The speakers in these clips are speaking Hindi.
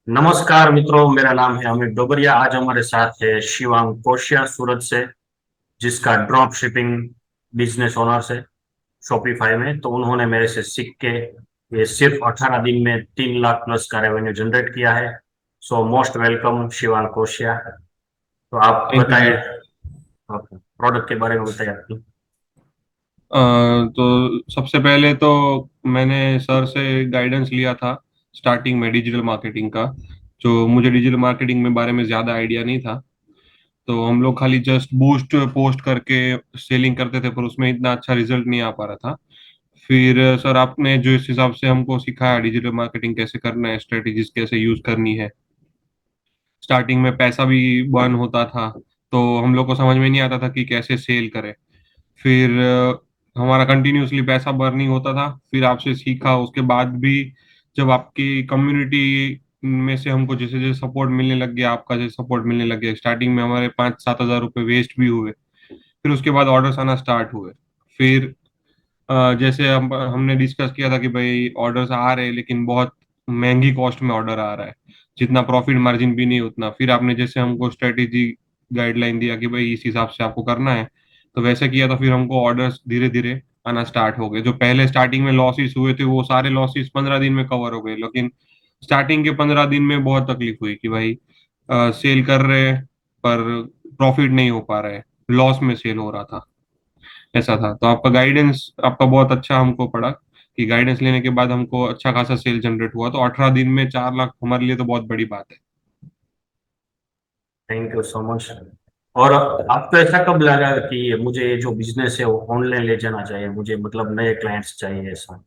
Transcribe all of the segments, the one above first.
नमस्कार मित्रों, मेरा नाम है अमित डोबरिया। आज हमारे साथ है शिवांग कोशिया सूरत से, जिसका ड्रॉप शिपिंग बिजनेस ओनर है शॉपिफाई में। तो उन्होंने मेरे से सीख के ये सिर्फ 18 दिन में 3 लाख प्लस का रेवेन्यू जनरेट किया है। So most welcome Shivang Koshiya. तो आप थैंक यू बताइए, सर। प्रोडक्ट के बारे में बताइए आपकी। तो सबसे पहले तो मैंने सर से गाइडेंस लिया था स्टार्टिंग में डिजिटल मार्केटिंग का। जो मुझे डिजिटल मार्केटिंग में बारे में ज़्यादा आइडिया नहीं था, तो हम लोग खाली जस्ट बूस्ट पोस्ट करके सेलिंग करते थे, पर उसमें इतना अच्छा रिजल्ट नहीं आ पा रहा था। फिर सर आपने जो इस हिसाब से हमको सिखाया डिजिटल मार्केटिंग कैसे करना है, स्ट्रेटेजीज कैसे यूज करनी है। स्टार्टिंग में पैसा भी बर्न होता था, तो हम लोग को समझ में नहीं आता था कि कैसे सेल करें। फिर हमारा कंटिन्यूअसली पैसा बर्निंग होता था। फिर आपसे सीखा, उसके बाद भी जब आपकी कम्युनिटी में से हमको जैसे जैसे सपोर्ट मिलने लग गया, आपका जैसे सपोर्ट मिलने लग गया, स्टार्टिंग में हमारे 5-7 हज़ार रुपये वेस्ट भी हुए। फिर उसके बाद ऑर्डर्स आना स्टार्ट हुए। फिर जैसे हमने डिस्कस किया था कि भाई ऑर्डर्स आ रहे हैं, लेकिन बहुत महंगी कॉस्ट में ऑर्डर आ रहा है, जितना प्रॉफिट मार्जिन भी नहीं उतना। फिर आपने जैसे हमको स्ट्रेटेजी गाइडलाइन दिया कि भाई इस हिसाब से आपको करना है, तो वैसे किया। तो फिर हमको ऑर्डर्स धीरे धीरे आना स्टार्ट हो गए। जो पहले स्टार्टिंग में लॉसेस हुए थे, वो सारे लॉसेस 15 दिन में कवर हो गए। लेकिन स्टार्टिंग के 15 दिन में बहुत तकलीफ हुई कि भाई सेल कर रहे हैं पर प्रॉफिट नहीं हो पा रहा है, लॉस में सेल हो रहा था। ऐसा था। तो आपका गाइडेंस आपका बहुत अच्छा हमको पड़ा कि गाइडेंस लेने के बाद हमको अच्छा खासा सेल जनरेट हुआ। तो 18 दिन में 4 लाख हमारे लिए तो बहुत बड़ी बात है। Thank you so much. और आपको ऐसा कब लगा कि मुझे ये जो बिजनेस है वो ऑनलाइन ले जाना चाहिए, मुझे मतलब नए क्लाइंट्स चाहिए ऐसा?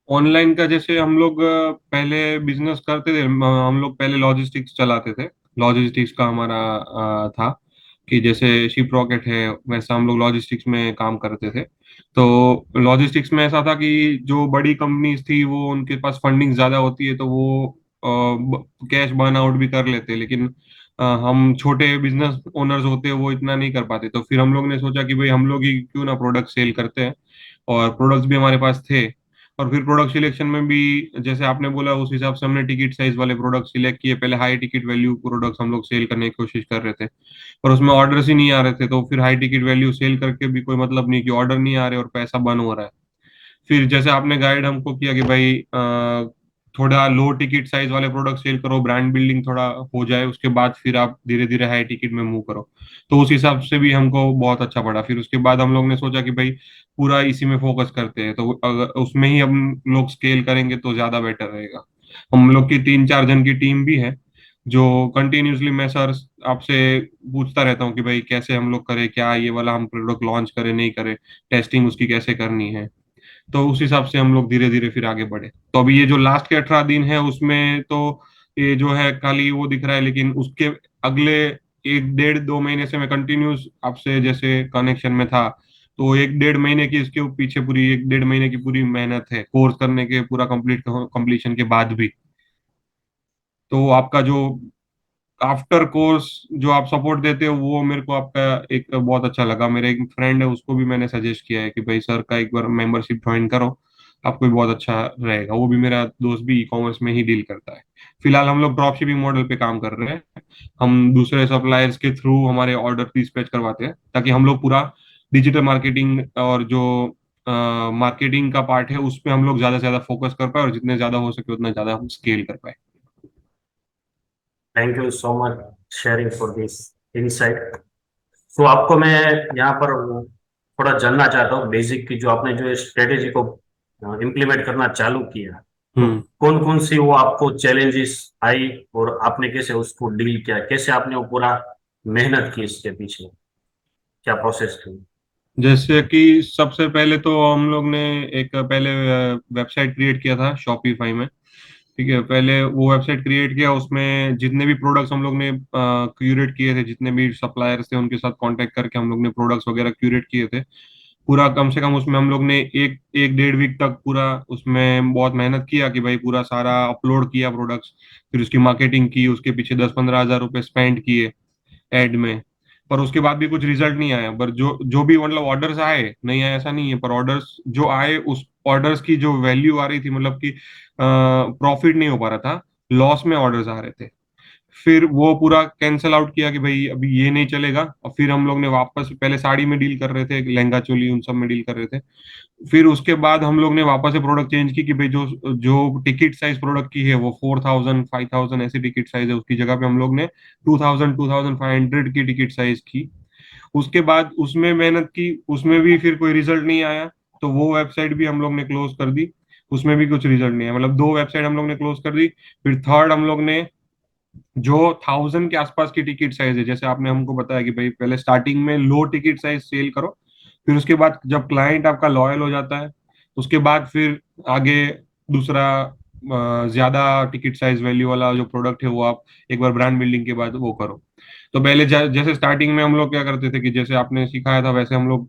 ऑनलाइन का जैसे हम लोग पहले बिजनेस करते थे, हम लोग पहले लॉजिस्टिक्स चलाते थे। लॉजिस्टिक्स का हमारा था कि जैसे शिप रॉकेट है, वैसा हम लोग लॉजिस्टिक्स में काम करते थे। तो लॉजिस्टिक्स में ऐसा था कि जो बड़ी कंपनीज थी वो उनके पास फंडिंग ज्यादा होती है, तो वो कैश बर्न आउट भी कर लेते। लेकिन हम छोटे बिजनेस ओनर्स होते हैं, वो इतना नहीं कर पाते। तो फिर हम लोग ने सोचा कि भाई हम लोग ही क्यों ना प्रोडक्ट सेल करते हैं। और प्रोडक्ट्स भी हमारे पास थे। और फिर प्रोडक्ट सिलेक्शन में भी जैसे आपने बोला उस हिसाब से हमने टिकट साइज वाले प्रोडक्ट सिलेक्ट किए। पहले हाई टिकट वैल्यू प्रोडक्ट्स हम लोग सेल करने की कोशिश कर रहे थे, पर उसमें ऑर्डर्स ही नहीं आ रहे थे। तो फिर हाई टिकट वैल्यू सेल करके भी कोई मतलब नहीं कि ऑर्डर नहीं आ रहे और पैसा बर्न हो रहा है। फिर जैसे आपने गाइड हमको किया कि भाई थोड़ा लो टिकट साइज वाले प्रोडक्ट सेल करो, ब्रांड बिल्डिंग थोड़ा हो जाए, उसके बाद फिर आप धीरे धीरे हाई टिकट में मूव करो। तो उस हिसाब से भी हमको बहुत अच्छा पड़ा। फिर उसके बाद हम लोग ने सोचा कि भाई पूरा इसी में फोकस करते हैं, तो अगर उसमें ही हम लोग स्केल करेंगे तो ज्यादा बेटर रहेगा। हम लोग की 3-4 जन की टीम भी है, जो कंटिन्यूसली मैं सर आपसे पूछता रहता हूँ कि भाई कैसे हम लोग करें, क्या ये वाला हम प्रोडक्ट लॉन्च करें नहीं करें, टेस्टिंग उसकी कैसे करनी है। तो उस हिसाब से हम लोग धीरे धीरे फिर आगे बढ़े। तो अभी ये जो लास्ट के 18 दिन है उसमें तो ये जो है खाली वो दिख रहा है, लेकिन उसके अगले 1-1.5-2 महीने से मैं कंटिन्यूस आपसे जैसे कनेक्शन में था। तो 1-1.5 महीने की इसके पीछे पूरी 1-1.5 महीने की पूरी मेहनत है कोर्स करने के, पूरा कंप्लीशन के बाद भी। तो आपका जो आफ्टर कोर्स जो आप सपोर्ट देते हो, वो मेरे को आपका एक बहुत अच्छा लगा। मेरे एक फ्रेंड है, उसको भी मैंने सजेस्ट किया है कि भाई सर का एक बार मेंबरशिप ज्वाइन करो, आपको भी बहुत अच्छा रहेगा। वो भी मेरा दोस्त भी ई कॉमर्स में ही डील करता है। फिलहाल हम लोग ड्रॉप शिपिंग मॉडल पे काम कर रहे हैं। हम दूसरे सप्लायर्स के थ्रू हमारे ऑर्डर डिस्पैच करवाते हैं, ताकि हम लोग पूरा डिजिटल मार्केटिंग और जो मार्केटिंग का पार्ट है उस पर हम लोग ज्यादा से ज्यादा फोकस कर पाए, और जितने ज्यादा हो सके उतना ज्यादा हम स्केल कर पाए। Thank you so much sharing for this insight. तो आपको मैं यहाँ पर वो थोड़ा जानना चाहता हूँ बेसिक की, जो आपने जो स्ट्रेटेजी को इम्प्लीमेंट करना चालू किया, तो हम्म। कौन कौन सी वो आपको चैलेंजेस आई और आपने कैसे उसको डील किया, कैसे आपने वो पूरा मेहनत की इसके पीछे, क्या प्रोसेस थी? जैसे कि सबसे पहले तो हम लोग ने एक पहले वेबसाइट क्रिएट किया था शॉपिफाई में। ठीक है, पहले वो वेबसाइट क्रिएट किया, उसमें जितने भी प्रोडक्ट्स हम लोग ने क्यूरेट किए थे, जितने भी सप्लायर्स थे उनके साथ कांटेक्ट करके हम लोग ने प्रोडक्ट्स वगैरह क्यूरेट किए थे। पूरा कम से कम उसमें हम लोग ने एक एक 1.5 वीक तक पूरा उसमें बहुत मेहनत किया कि भाई पूरा सारा अपलोड किया प्रोडक्ट्स। फिर उसकी मार्केटिंग की, उसके पीछे 10-15 हज़ार रुपए स्पेंड किए एड में। पर उसके बाद भी कुछ रिजल्ट नहीं आया। पर जो जो भी मतलब ऑर्डर्स आए, नहीं आए ऐसा नहीं है, पर ऑर्डर्स जो आए उस ऑर्डर्स की जो वैल्यू आ रही थी, मतलब कि प्रॉफिट नहीं हो पा रहा था। लॉस में ऑर्डर्स आ रहे थे। फिर वो पूरा कैंसल आउट किया कि भाई अभी ये नहीं चलेगा, और फिर हम लोग ने वापस, पहले साड़ी में डील कर रहे थे, लहंगा चोली उन सब में डील कर रहे थे। फिर उसके बाद हम लोग ने वापस से प्रोडक्ट चेंज की कि भाई जो जो टिकट साइज प्रोडक्ट की है वो 4000 5000 ऐसी टिकट साइज है, उसकी जगह पे हम लोग ने 2000 2500 की टिकट साइज की। उसके बाद उसमें मेहनत की, उसमें भी फिर कोई रिजल्ट नहीं आया, तो वो वेबसाइट भी हम लोग ने क्लोज कर दी। उसमें भी कुछ रिजल्ट नहीं है, मतलब दो वेबसाइट हम लोग ने क्लोज कर दी। फिर थर्ड हम लोग ने जो 1000 के आसपास की टिकट साइज है, जैसे आपने हमको बताया कि भाई पहले स्टार्टिंग में लो टिकट साइज सेल करो, फिर उसके बाद जब क्लाइंट आपका लॉयल हो जाता है, उसके बाद फिर आगे दूसरा ज्यादा टिकट साइज वैल्यू वाला जो प्रोडक्ट है वो आप एक बार ब्रांड बिल्डिंग के बाद वो करो। तो पहले जैसे स्टार्टिंग में हम लोग क्या करते थे कि जैसे आपने सिखाया था वैसे हम लोग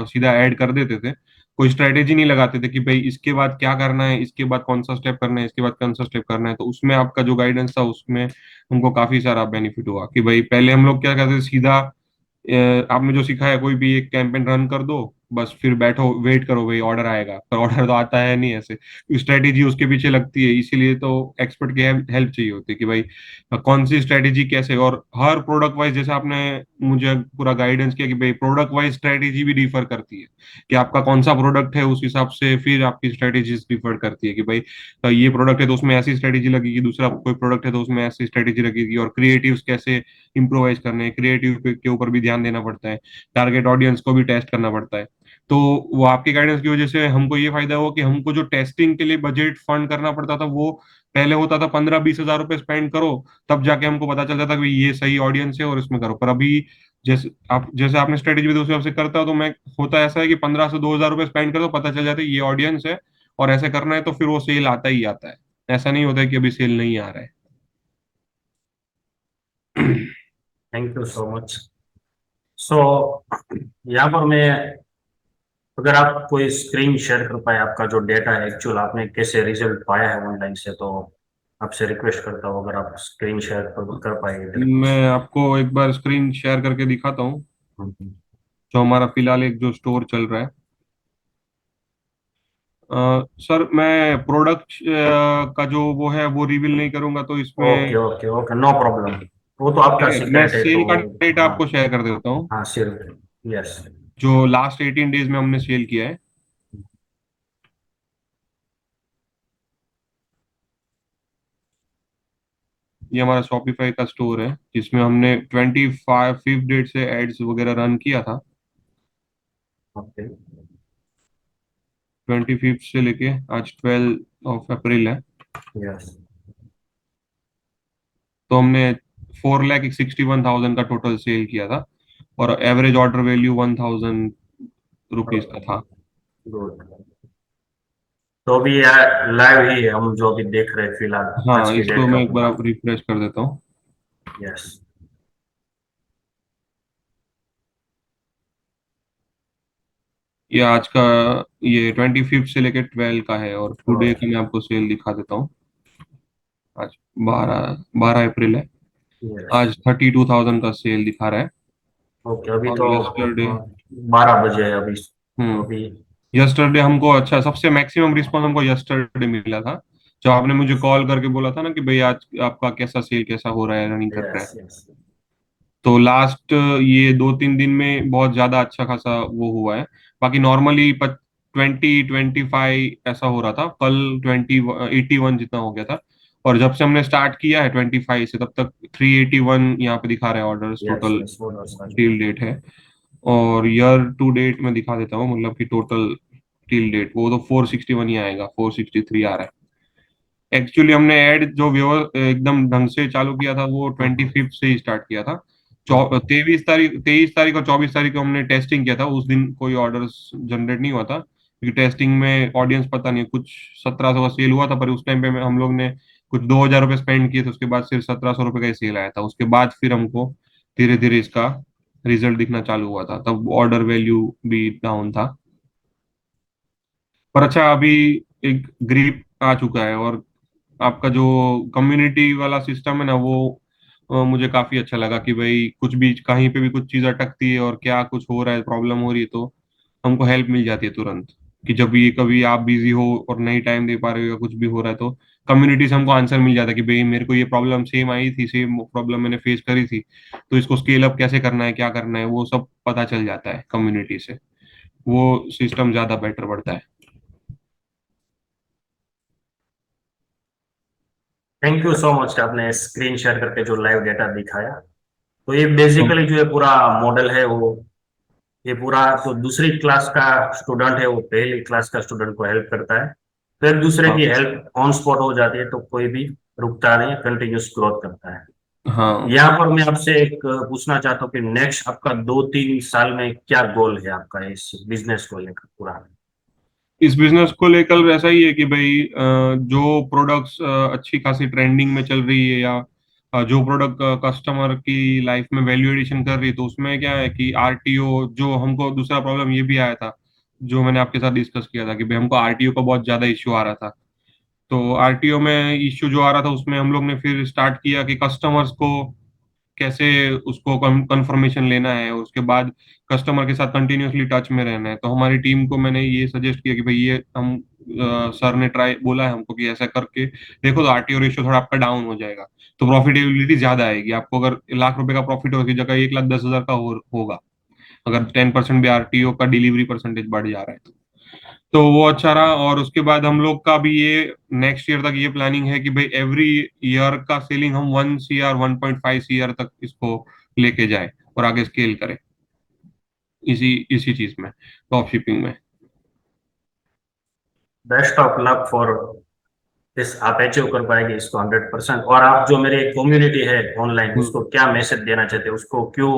सीधा ऐड कर देते थे। कोई स्ट्रेटेजी नहीं लगाते थे कि भाई इसके बाद क्या करना है, इसके बाद कौन सा स्टेप करना है, इसके बाद कौन सा स्टेप करना है। तो उसमें आपका जो गाइडेंस था उसमें हमको काफी सारा बेनिफिट हुआ कि भाई पहले हम लोग क्या करते थे सीधा आपने जो सिखाया कोई भी एक कैंपेन रन कर दो, बस फिर बैठो वेट करो भाई ऑर्डर आएगा, पर ऑर्डर तो आता है नहीं ऐसे। स्ट्रेटेजी उसके पीछे लगती है, इसीलिए तो एक्सपर्ट की हेल्प चाहिए होती है कि भाई कौन सी स्ट्रेटेजी कैसे, और हर प्रोडक्ट वाइज जैसे आपने मुझे पूरा गाइडेंस किया कि भाई प्रोडक्ट वाइज स्ट्रेटेजी भी डिफर करती है, कि आपका कौन सा प्रोडक्ट है उस हिसाब से फिर आपकी स्ट्रेटेजीज डिफर करती है कि भाई ये प्रोडक्ट है तो उसमें ऐसी स्ट्रेटेजी लगेगी, दूसरा कोई प्रोडक्ट है तो उसमें ऐसी स्ट्रेटेजी लगेगी, और क्रिएटिव्स कैसे इम्प्रोवाइज करने हैं, क्रिएटिव के ऊपर भी ध्यान देना पड़ता है, टारगेट ऑडियंस को भी टेस्ट करना पड़ता है। तो वो आपके गाइडेंस की वजह से हमको ये फायदा हुआ कि हमको जो टेस्टिंग के लिए बजट फंड करना पड़ता था वो पहले होता था 15 20 हजार रुपए स्पेंड करो, तब जाके हमको पता चलता था कि ये सही ऑडियंस है और इसमें करो। पर अभी जैसे आपने स्ट्रेटेजी भी दूसरे से करता हो, तो मैं होता ऐसा है कि 15 से 2000 रुपए स्पेंड कर दो, पता चल जाता है ये ऑडियंस है और ऐसे करना है, तो फिर वो सेल आता ही आता है। ऐसा नहीं होता है कि अभी सेल नहीं आ रहा है। Thank you so much. So यहाँ पर मैं, अगर आप कोई स्क्रीन शेयर कर पाए आपका जो डेटा है, एक्चुअल आपने कैसे रिजल्ट पाया है ऑनलाइन से, तो आपसे रिक्वेस्ट करता हूँ अगर आप स्क्रीन शेयर कर पाएंगे। मैं आपको एक बार स्क्रीन शेयर करके दिखाता हूँ, हम्म। जो हमारा फिलहाल एक जो स्टोर चल रहा है। सर मैं प्रोडक्ट का जो वो है वो रिवील नहीं करूंगा, तो ओके इसमें ओके ओके, नो प्रॉब्लम। वो तो आपका ठीक है, मैं सीक्रेट है तो। सेल का डेटा हाँ आपको शेयर कर देता हूँ, हाँ, सिर्फ। यस। जो लास्ट 18 डेज में हमने सेल किया है। ये हमारा शॉपिफाई का स्टोर है, जिसमें हमने 25 डेट से एड्स वगैरह रन किया था। ओके। 25 से लेके आज 12 अप्रैल है। यस। तो हमने 4,61,000 का टोटल सेल किया था, और एवरेज ऑर्डर वैल्यू 1000 रुपीज का था। गुड। तो अभी लाइव ही है हम जो अभी देख रहे हैं फिलहाल, आज हाँ, की इसको डेट का मैं एक पूरा। बार रिफ्रेश कर देता हूँ। यस। ये आज का, ये 25 से लेके 12 का है, और टुडे का मैं आपको सेल दिखा देता हूँ। आज 12 12 अप्रैल है। यस। आज 32,000 का सेल दिखा रहा है। ओके, अभी और तो यस्टरडे, 12 बजे है अभी, तो हम्म, अभी। यस्टरडे हमको अच्छा सबसे मैक्सिमम रिस्पॉन्स हमको यस्टरडे मिला था, जब आपने मुझे कॉल करके बोला था ना कि भाई आज आपका कैसा सेल कैसा हो रहा है, रनिंग कर रहा यस है। यस। तो लास्ट ये 2 3 दिन में बहुत ज्यादा अच्छा खासा वो हुआ है। बाकी नॉर्मली 20 25 ऐसा हो रहा था, कल 81 जितना हो गया था। और जब से हमने स्टार्ट किया है 25 से, तब तक 381 यहाँ पे दिखा रहे हैं ऑर्डर्स यस टोटल यस, वो टिल डेट है। और ईयर टू डेट में दिखा देता हूँ, मतलब कि टोटल टिल डेट वो तो 461 ही आएगा, 463 आ रहा है। एक्चुअली हमने ऐड जो एकदम ढंग से चालू किया था वो 25 से ही स्टार्ट किया था। 23 तारीख और 24 तारीख को हमने टेस्टिंग किया था, उस दिन कोई ऑर्डर्स जनरेट नहीं हुआ था, क्योंकि टेस्टिंग में ऑडियंस पता नहीं, कुछ 1700 का सेल हुआ था, पर उस टाइम पे हम लोग ने कुछ 2000 रुपये स्पेंड किए थे, उसके बाद सिर्फ 1700 रुपये का ही सेल आया था। उसके बाद फिर हमको धीरे धीरे इसका रिजल्ट दिखना चालू हुआ था, तब ऑर्डर वैल्यू भी डाउन था। पर अच्छा, अभी एक ग्रिप आ चुका है, और आपका जो कम्युनिटी वाला सिस्टम है ना वो मुझे काफी अच्छा लगा कि भाई कुछ भी कहीं पे भी कुछ चीज अटकती है और क्या कुछ हो रहा है, प्रॉब्लम हो रही है, तो हमको हेल्प मिल जाती है तुरंत। कि जब ये कभी आप बिजी हो और नहीं टाइम दे पा रहे हो या कुछ भी हो रहा है, तो कम्युनिटी से हमको आंसर मिल जाता है कि भाई मेरे को ये प्रॉब्लम सेम आई थी, सेम प्रॉब्लम मैंने फेस करी थी, तो इसको स्केल अप कैसे करना है, क्या करना है, वो सब पता चल जाता है कम्युनिटी से। वो सिस्टम ज्यादा बेटर पड़ता है। थैंक यू सो मच कि आपने स्क्रीन शेयर करके जो लाइव डेटा दिखाया। तो ये तो बेसिकली जो ये पूरा मॉडल है वो, ये पूरा तो दूसरी क्लास का स्टूडेंट है वो पहली क्लास का स्टूडेंट को हेल्प करता है, फिर दूसरे हाँ की हेल्प ऑन स्पॉट हो जाती है, तो कोई भी रुकता नहीं, कंटिन्यूस ग्रोथ करता है। हाँ। यहाँ पर मैं आपसे एक पूछना चाहता हूँ कि नेक्स्ट आपका 2-3 साल में क्या गोल है आपका इस बिजनेस को लेकर पूरा। इस बिजनेस को लेकर ऐसा ही है कि भाई जो प्रोडक्ट्स अच्छी खासी ट्रेंडिंग में चल रही है, या जो प्रोडक्ट कस्टमर की लाइफ में वैल्यू एडिशन कर रही है, तो उसमें क्या है कि आरटीओ, जो हमको दूसरा प्रॉब्लम ये भी आया था, जो मैंने आपके साथ डिस्कस किया था कि भाई हमको आरटीओ का बहुत ज्यादा इश्यू आ रहा था। तो आरटीओ में इश्यू जो आ रहा था, उसमें हम लोग ने फिर स्टार्ट किया कि कस्टमर्स को कैसे उसको कंफर्मेशन लेना है, और उसके बाद कस्टमर के साथ कंटिन्यूअसली टच में रहना है। तो हमारी टीम को मैंने ये सजेस्ट किया कि भाई ये हम सर ने ट्राई बोला है हमको कि ऐसा करके देखो, तो आरटीओ रेशियो थोड़ा आपका डाउन हो जाएगा, तो प्रॉफिटेबिलिटी ज्यादा आएगी आपको। अगर ₹1,00,000 का प्रॉफिट हो की जगह 1,10,000 का होगा, अगर 10% भी आरटीओ का डिलीवरी परसेंटेज बढ़ जा रहा है तो वो अच्छा रहा। और उसके बाद हम लोग का भी ये नेक्स्ट ईयर तक ये प्लानिंग है कि भाई एवरी ईयर का सेलिंग हम 1 CR 1.5 CR तक इसको लेके जाए और आगे स्केल करें, इसी इसी चीज में, ड्रॉप शिपिंग में। बेस्ट ऑफ लक फॉर इस, आप अचीव कर पाएंगे इसको 100%। और आप जो मेरी कम्युनिटी है ऑनलाइन, उसको क्या मैसेज देना चाहते हैं, उसको क्यों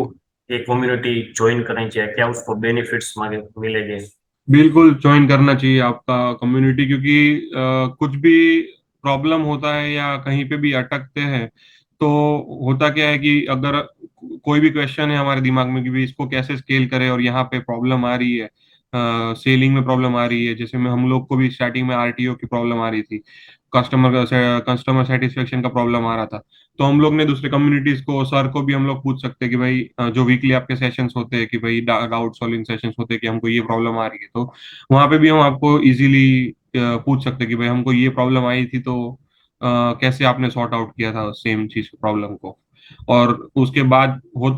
ये कम्युनिटी ज्वाइन करनी चाहिए, क्या उसको बेनिफिट्स मिलेंगे। बिल्कुल ज्वाइन करना चाहिए आपका कम्युनिटी, क्योंकि कुछ भी प्रॉब्लम होता है या कहीं पे भी अटकते हैं, तो होता क्या है कि अगर कोई भी क्वेश्चन है हमारे दिमाग में कि भाई इसको कैसे स्केल करें, और यहाँ पे प्रॉब्लम आ रही है, सेलिंग में प्रॉब्लम आ रही है, जैसे में हम लोग को भी स्टार्टिंग में आरटीओ की प्रॉब्लम आ रही थी, कस्टमर सेटिस्फेक्शन का प्रॉब्लम आ रहा था, तो हम लोग ने दूसरे कम्युनिटीज को, सर को भी हम लोग पूछ सकते हैं कि भाई जो वीकली आपके सेशंस होते हैं कि भाई डाउट सॉल्विंग सेशंस होते हैं कि हमको ये प्रॉब्लम आ रही है, तो वहां पे भी हम आपको इजीली पूछ सकते हैं कि भाई हमको ये प्रॉब्लम आई थी, तो कैसे आपने सॉर्ट आउट किया था सेम चीज प्रॉब्लम को। और उसके बाद हो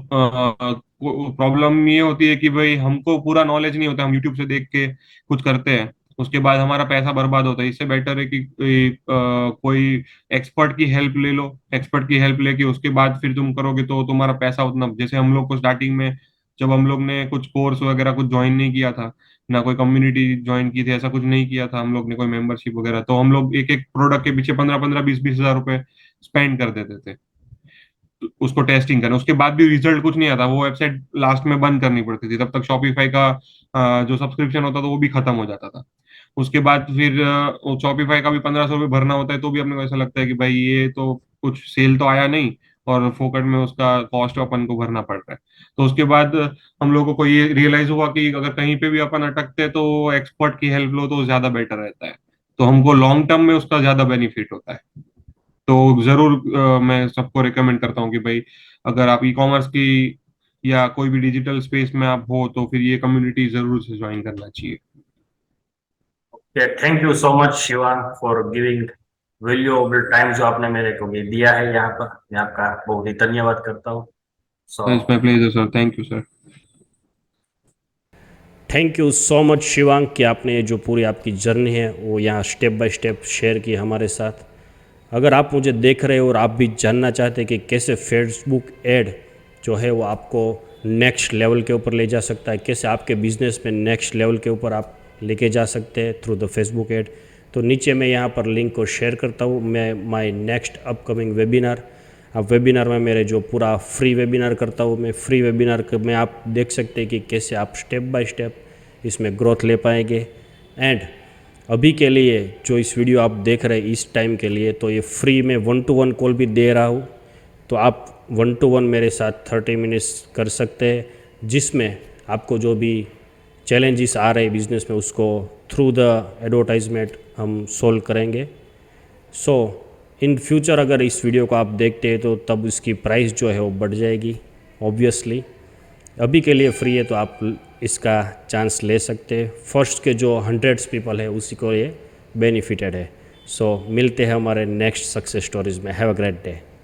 प्रॉब्लम ये होती है कि भाई हमको पूरा नॉलेज नहीं होता, हम यूट्यूब से देख के कुछ करते हैं, उसके बाद हमारा पैसा बर्बाद होता है। इससे बेटर है कि कोई एक्सपर्ट की हेल्प ले लो, एक्सपर्ट की हेल्प लेके उसके बाद फिर तुम करोगे तो तुम्हारा पैसा उतना, जैसे हम लोग को स्टार्टिंग में जब हम लोग ने कुछ कोर्स वगैरह कुछ ज्वाइन नहीं किया था, ना कोई कम्युनिटी ज्वाइन की थी, ऐसा कुछ नहीं किया था हम लोग ने, कोई मेंबरशिप वगैरह, तो हम लोग एक एक प्रोडक्ट के पीछे 15-15 20-20 हजार रुपए स्पेंड कर देते थे उसको टेस्टिंग करना। उसके बाद भी रिजल्ट कुछ नहीं आता, वो वेबसाइट लास्ट में बंद करनी पड़ती थी, तब तक शॉपिफाई का जो सब्सक्रिप्शन होता था वो भी खत्म हो जाता था। उसके बाद फिर शॉपिफाई का भी 1,500 रुपये भरना होता है, तो भी अपने को ऐसा लगता है कि भाई ये तो कुछ सेल तो आया नहीं, और फोकट में उसका कॉस्ट अपन को भरना पड़ रहा है। तो उसके बाद हम लोगों को ये रियलाइज हुआ कि अगर कहीं पे भी अपन अटकते हैं तो एक्सपर्ट की हेल्प लो तो ज्यादा बेटर रहता है, तो हमको लॉन्ग टर्म में उसका ज्यादा बेनिफिट होता है। तो जरूर मैं सबको रिकमेंड करता हूँ कि भाई अगर आप ई कॉमर्स की या कोई भी डिजिटल स्पेस में आप हो, तो फिर ये कम्युनिटी जरूर से ज्वाइन करना चाहिए। Thank you so much Shivang for giving valuable time जो आपने मेरे को ये दिया है यहाँ पर, मैं आपका बहुत ही धन्यवाद करता हूँ। So it's my pleasure sir, thank you sir. Thank you so much Shivang कि आपने जो पूरी आपकी जर्नी है वो यहाँ स्टेप बाय स्टेप शेयर की हमारे साथ। अगर आप मुझे देख रहे हो और आप भी जानना चाहते हैं कि कैसे फेसबुक ऐड जो है वो आपको नेक्स्ट लेवल के ऊपर ले जा सकता है, कैसे आपके बिजनेस में नेक्स्ट लेवल के ऊपर आप लेके जा सकते हैं थ्रू द फेसबुक ऐड, तो नीचे मैं यहाँ पर लिंक को शेयर करता हूँ। मैं माय नेक्स्ट अपकमिंग वेबिनार, अब वेबिनार में मेरे जो पूरा फ्री वेबिनार करता हूँ, मैं फ्री वेबिनार में आप देख सकते हैं कि कैसे आप स्टेप बाय स्टेप इसमें ग्रोथ ले पाएंगे। एंड अभी के लिए जो इस वीडियो आप देख रहे हैं इस टाइम के लिए, तो ये फ्री में 1-to-1 कॉल भी दे रहा हूँ, तो आप 1-to-1 मेरे साथ 30 मिनट्स कर सकते हैं, जिसमें आपको जो भी चैलेंजेस आ रहे हैं बिजनेस में उसको थ्रू द एडवर्टाइजमेंट हम सोल्व करेंगे। सो इन फ्यूचर अगर इस वीडियो को आप देखते हैं तो तब इसकी प्राइस जो है वो बढ़ जाएगी ऑब्वियसली। अभी के लिए फ्री है तो आप इसका चांस ले सकते हैं। फर्स्ट के जो 100 पीपल है उसी को ये बेनिफिटेड है। सो मिलते हैं हमारे नेक्स्ट सक्सेस स्टोरीज में। Have a great day.